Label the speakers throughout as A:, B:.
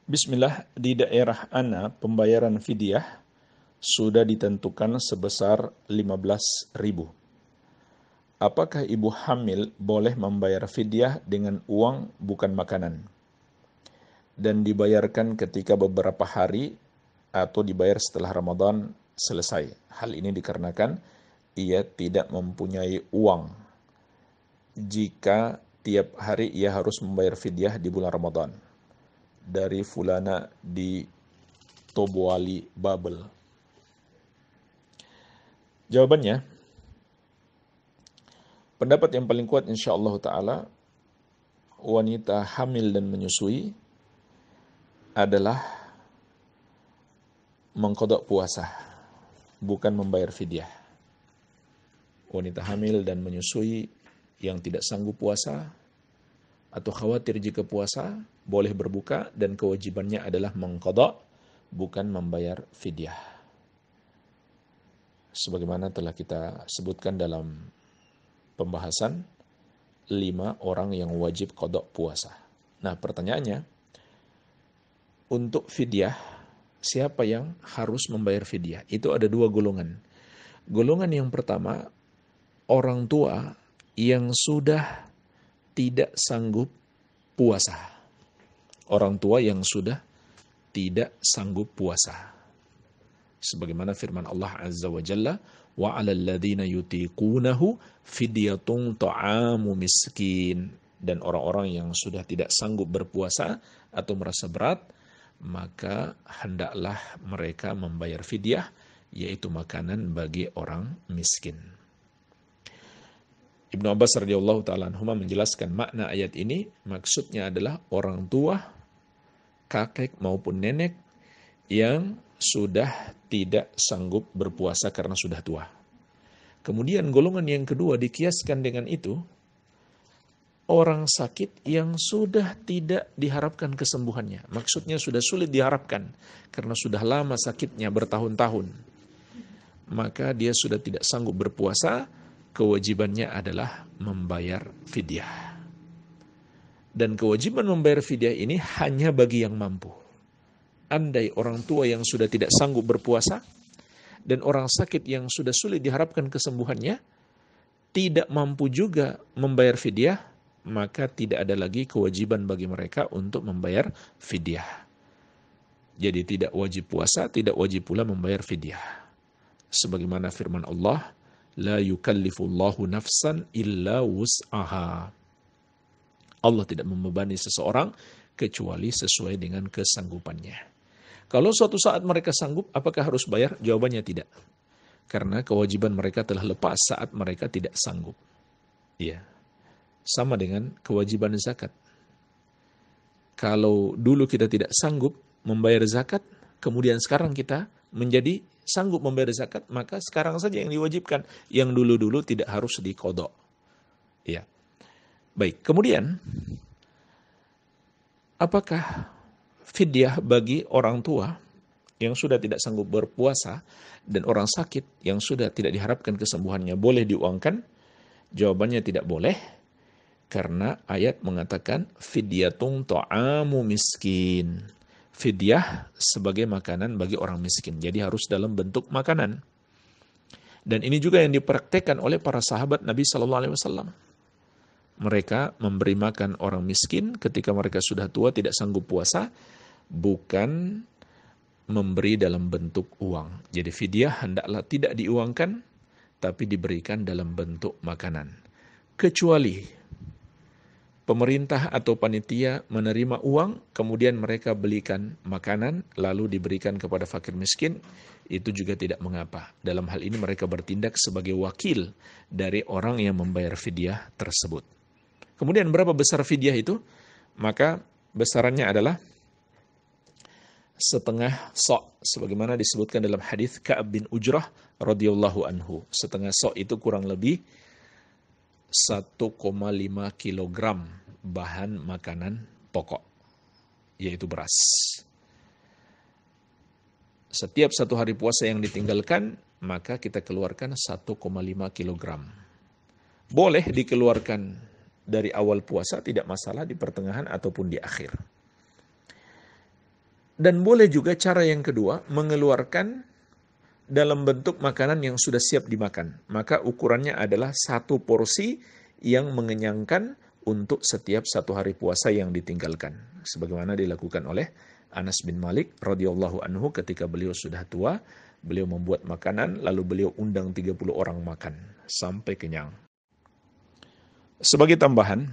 A: Bismillah, di daerah Ana pembayaran fidyah sudah ditentukan sebesar 15.000. Apakah ibu hamil boleh membayar fidyah dengan uang bukan makanan dan dibayarkan ketika beberapa hari atau dibayar setelah Ramadan selesai? Hal ini dikarenakan ia tidak mempunyai uang jika tiap hari ia harus membayar fidyah di bulan Ramadan. Dari fulana di Tobuali, Babel. Jawabannya, pendapat yang paling kuat insyaallah ta'ala, wanita hamil dan menyusui adalah mengqadha puasa, bukan membayar fidyah. Wanita hamil dan menyusui yang tidak sanggup puasa atau khawatir jika puasa, boleh berbuka dan kewajibannya adalah mengqadha, bukan membayar fidyah. Sebagaimana telah kita sebutkan dalam pembahasan 5 orang yang wajib qadha puasa. Nah, pertanyaannya, untuk fidyah, siapa yang harus membayar fidyah? Itu ada 2 golongan. Golongan yang pertama, orang tua yang sudah tidak sanggup puasa. Orang tua yang sudah tidak sanggup puasa. Sebagaimana firman Allah Azza wa Jalla, wa 'alal ladzina yutiqunahu fidyatun ta'amu miskin. Dan orang-orang yang sudah tidak sanggup berpuasa atau merasa berat, maka hendaklah mereka membayar fidyah, yaitu makanan bagi orang miskin. Ibnu Abbas radhiyallahu ta'ala anhuma menjelaskan makna ayat ini, maksudnya adalah orang tua, kakek maupun nenek yang sudah tidak sanggup berpuasa karena sudah tua. Kemudian golongan yang kedua dikiaskan dengan itu, orang sakit yang sudah tidak diharapkan kesembuhannya. Maksudnya sudah sulit diharapkan karena sudah lama sakitnya bertahun-tahun. Maka dia sudah tidak sanggup berpuasa, kewajibannya adalah membayar fidyah. Dan kewajiban membayar fidyah ini hanya bagi yang mampu. Andai orang tua yang sudah tidak sanggup berpuasa dan orang sakit yang sudah sulit diharapkan kesembuhannya tidak mampu juga membayar fidyah, maka tidak ada lagi kewajiban bagi mereka untuk membayar fidyah. Jadi tidak wajib puasa, tidak wajib pula membayar fidyah. Sebagaimana firman Allah, la yukallifullahu nafsan illa wus'aha. Allah tidak membebani seseorang kecuali sesuai dengan kesanggupannya. Kalau suatu saat mereka sanggup, apakah harus bayar? Jawabannya tidak. Karena kewajiban mereka telah lepas saat mereka tidak sanggup. Ya. Sama dengan kewajiban zakat. Kalau dulu kita tidak sanggup membayar zakat, kemudian sekarang kita menjadi sanggup membayar zakat, maka sekarang saja yang diwajibkan. Yang dulu-dulu tidak harus diqadha. Ya. Baik, kemudian apakah fidyah bagi orang tua yang sudah tidak sanggup berpuasa dan orang sakit yang sudah tidak diharapkan kesembuhannya boleh diuangkan? Jawabannya tidak boleh, karena ayat mengatakan fidyatun ta'amu miskin. Fidyah sebagai makanan bagi orang miskin, jadi harus dalam bentuk makanan. Dan ini juga yang dipraktekkan oleh para sahabat Nabi sallallahu alaihi wasallam. Mereka memberi makan orang miskin ketika mereka sudah tua tidak sanggup puasa, bukan memberi dalam bentuk uang. Jadi fidyah hendaklah tidak diuangkan, tapi diberikan dalam bentuk makanan. Kecuali pemerintah atau panitia menerima uang, kemudian mereka belikan makanan, lalu diberikan kepada fakir miskin, itu juga tidak mengapa. Dalam hal ini mereka bertindak sebagai wakil dari orang yang membayar fidyah tersebut. Kemudian berapa besar fidyah itu? Maka besarannya adalah setengah sok, sebagaimana disebutkan dalam hadis Ka'ab bin Ujrah radhiyallahu anhu. Setengah sok itu kurang lebih 1,5 kilogram bahan makanan pokok, yaitu beras. Setiap satu hari puasa yang ditinggalkan, maka kita keluarkan 1,5 kilogram. Boleh dikeluarkan dari awal puasa, tidak masalah, di pertengahan ataupun di akhir. Dan boleh juga cara yang kedua, mengeluarkan dalam bentuk makanan yang sudah siap dimakan. Maka ukurannya adalah satu porsi yang mengenyangkan untuk setiap satu hari puasa yang ditinggalkan. Sebagaimana dilakukan oleh Anas bin Malik radhiyallahu anhu ketika beliau sudah tua, beliau membuat makanan, lalu beliau undang 30 orang makan sampai kenyang. Sebagai tambahan,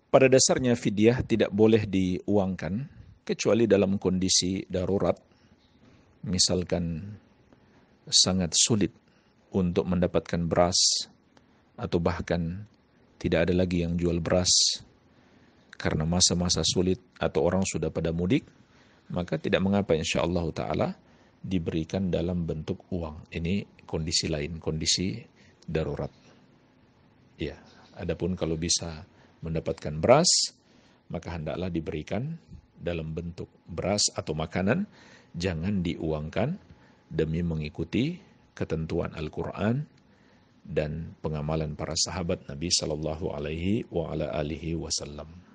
A: pada dasarnya fidyah tidak boleh diuangkan, kecuali dalam kondisi darurat, misalkan sangat sulit untuk mendapatkan beras, atau bahkan tidak ada lagi yang jual beras karena masa-masa sulit atau orang sudah pada mudik, maka tidak mengapa insyaallah ta'ala diberikan dalam bentuk uang. Ini kondisi lain, kondisi darurat. Ya, adapun kalau bisa mendapatkan beras, maka hendaklah diberikan dalam bentuk beras atau makanan, jangan diuangkan demi mengikuti ketentuan Al-Quran dan pengamalan para sahabat Nabi Sallallahu Alaihi Wasallam.